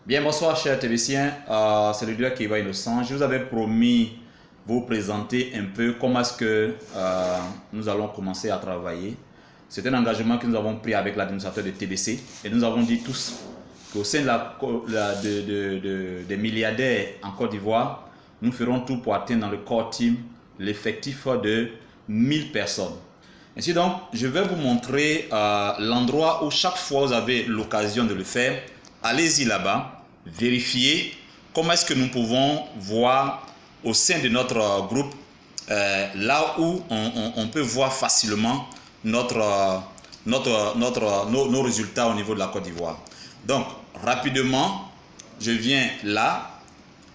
Bien, bonsoir chers téléviziens, c'est le directeur Kiva Innocent. Je vous avais promis vous présenter un peu comment est-ce que nous allons commencer à travailler. C'est un engagement que nous avons pris avec l'administrateur de TBC et nous avons dit tous qu'au sein des milliardaires en Côte d'Ivoire, nous ferons tout pour atteindre dans le core team l'effectif de 1000 personnes. Ainsi donc, je vais vous montrer l'endroit où chaque fois vous avez l'occasion de le faire. Allez-y là-bas, vérifiez comment est-ce que nous pouvons voir au sein de notre groupe, là où on peut voir facilement nos résultats au niveau de la Côte d'Ivoire. Donc, rapidement, je viens là.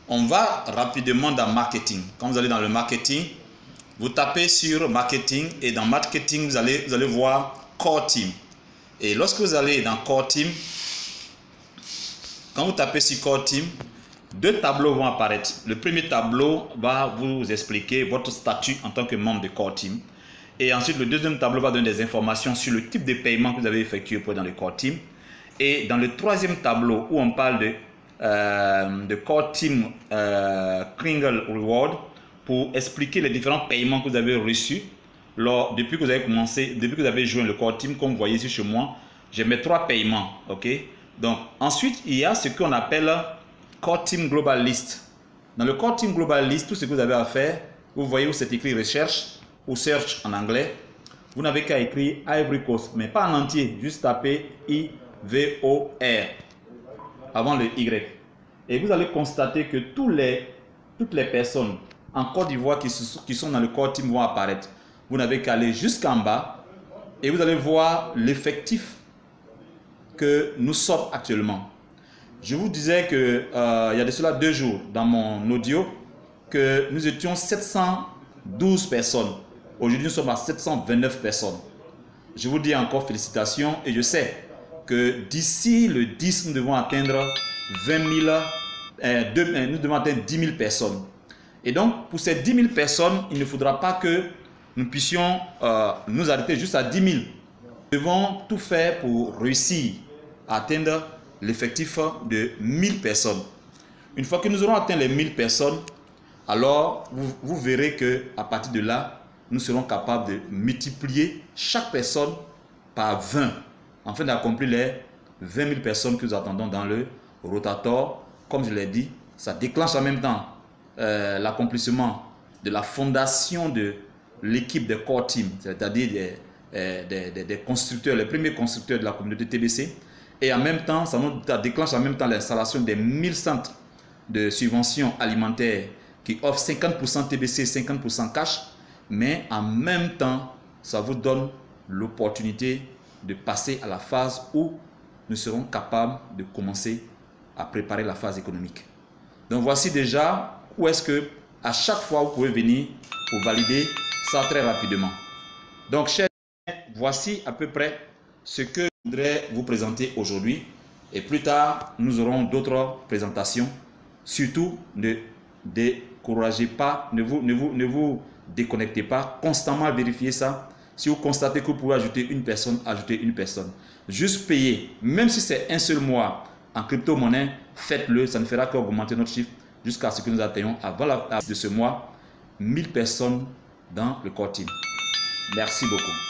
On va rapidement dans marketing. Quand vous allez dans le marketing, vous tapez sur marketing et dans marketing, vous allez voir core team. Et lorsque vous allez dans core team, quand vous tapez sur core team, deux tableaux vont apparaître. Le premier tableau va vous expliquer votre statut en tant que membre de core team. Et ensuite, le deuxième tableau va donner des informations sur le type de paiement que vous avez effectué dans le core team. Et dans le troisième tableau où on parle de core team Kringle Reward, pour expliquer les différents paiements que vous avez reçus depuis que vous avez commencé, depuis que vous avez joint le core team. Comme vous voyez ici chez moi, j'ai mes 3 paiements. Ok. Donc ensuite, il y a ce qu'on appelle core team global list. Dans le core team global list, tout ce que vous avez à faire, vous voyez où c'est écrit recherche ou search en anglais. Vous n'avez qu'à écrire Ivory Coast, mais pas en entier, juste taper IVOR avant le Y. Et vous allez constater que toutes les personnes en Côte d'Ivoire qui sont dans le core team vont apparaître. Vous n'avez qu'à aller jusqu'en bas et vous allez voir l'effectif que nous sommes actuellement. Je vous disais que il y a de cela 2 jours dans mon audio que nous étions 712 personnes. Aujourd'hui, nous sommes à 729 personnes. Je vous dis encore félicitations et je sais que d'ici le 10, nous devons atteindre 10 000 personnes. Et donc, pour ces 10 000 personnes, il ne faudra pas que nous puissions nous arrêter juste à 10 000. Nous devons tout faire pour réussir à atteindre l'effectif de 1000 personnes. Une fois que nous aurons atteint les 1000 personnes, alors vous verrez qu'à partir de là, nous serons capables de multiplier chaque personne par 20 afin d'accomplir les 20 000 personnes que nous attendons dans le rotator. Comme je l'ai dit, ça déclenche en même temps l'accomplissement de la fondation de l'équipe de core team, c'est-à-dire des constructeurs, les premiers constructeurs de la communauté TBC. Et en même temps, ça déclenche en même temps l'installation des 1000 centres de subventions alimentaires qui offrent 50% TBC, 50% cash. Mais en même temps, ça vous donne l'opportunité de passer à la phase où nous serons capables de commencer à préparer la phase économique. Donc voici déjà où est-ce que à chaque fois vous pouvez venir pour valider ça très rapidement. Donc chers amis, voici à peu près ce que je voudrais vous présenter aujourd'hui. Et plus tard, nous aurons d'autres présentations. Surtout, ne découragez pas, ne vous déconnectez pas. Constamment vérifiez ça. Si vous constatez que vous pouvez ajouter une personne, ajoutez une personne. Juste payer, même si c'est un seul mois en crypto-monnaie, faites-le. Ça ne fera qu'augmenter notre chiffre jusqu'à ce que nous atteignons avant la fin de ce mois 1000 personnes dans le core team. Merci beaucoup.